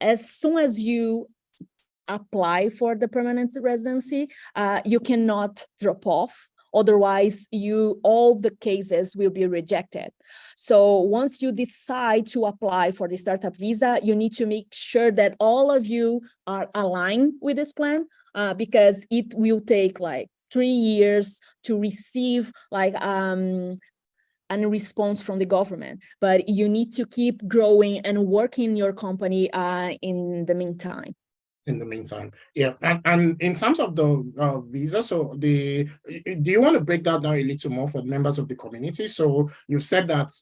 as soon as you apply for the permanent residency, you cannot drop off. Otherwise, all the cases will be rejected. So once you decide to apply for the startup visa, you need to make sure that all of you are aligned with this plan, because it will take like 3 years to receive like a response from the government. But you need to keep growing and working in your company in the meantime. Yeah. And in terms of the visa, so do you want to break that down a little more for the members of the community? So you've said that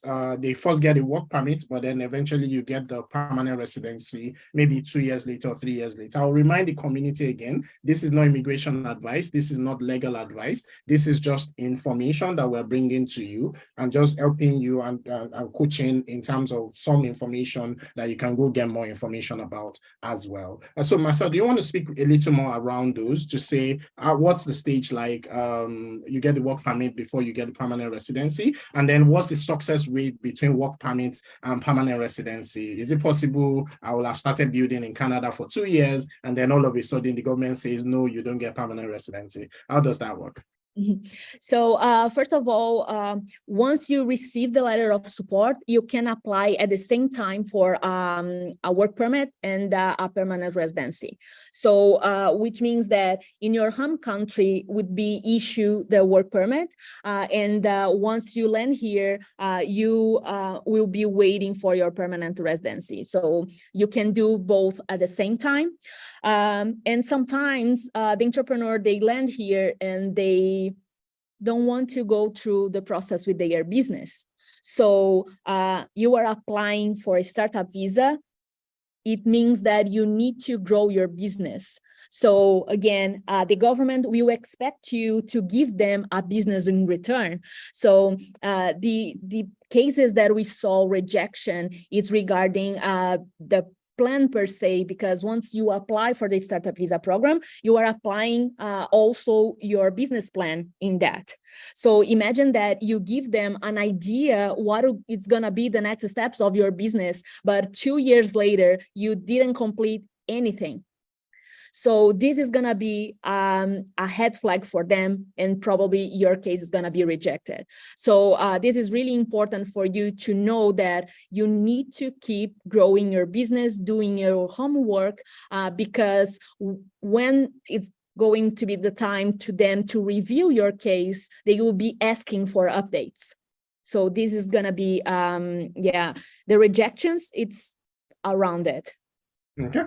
they first get a work permit, but then eventually you get the permanent residency, maybe 2 years later or 3 years later. I'll remind the community again, this is not immigration advice. This is not legal advice. This is just information that we're bringing to you and just helping you and coaching in terms of some information that you can go get more information about as well. So Marcel, do you want to speak a little more around those to say what's the stage like? You get the work permit before you get the permanent residency, and then what's the success rate between work permit and permanent residency? Is it possible I will have started building in Canada for 2 years and then all of a sudden the government says, no, you don't get permanent residency? How does that work? So first of all, once you receive the letter of support, you can apply at the same time for a work permit and a permanent residency. So which means that in your home country would be issue the work permit, and once you land here, you will be waiting for your permanent residency. So you can do both at the same time. And sometimes the entrepreneur, they land here and they don't want to go through the process with their business. So you are applying for a startup visa. It means that you need to grow your business. So again, the government will expect you to give them a business in return. So the cases that we saw rejection is regarding the plan per se, because once you apply for the startup visa program, you are applying also your business plan in that. So imagine that you give them an idea what it's gonna be the next steps of your business, but 2 years later, you didn't complete anything. So this is gonna be a red flag for them, and probably your case is gonna be rejected. So this is really important for you to know that you need to keep growing your business, doing your homework, because when it's going to be the time to them to review your case, they will be asking for updates. So this is gonna be, the rejections, it's around it. Okay.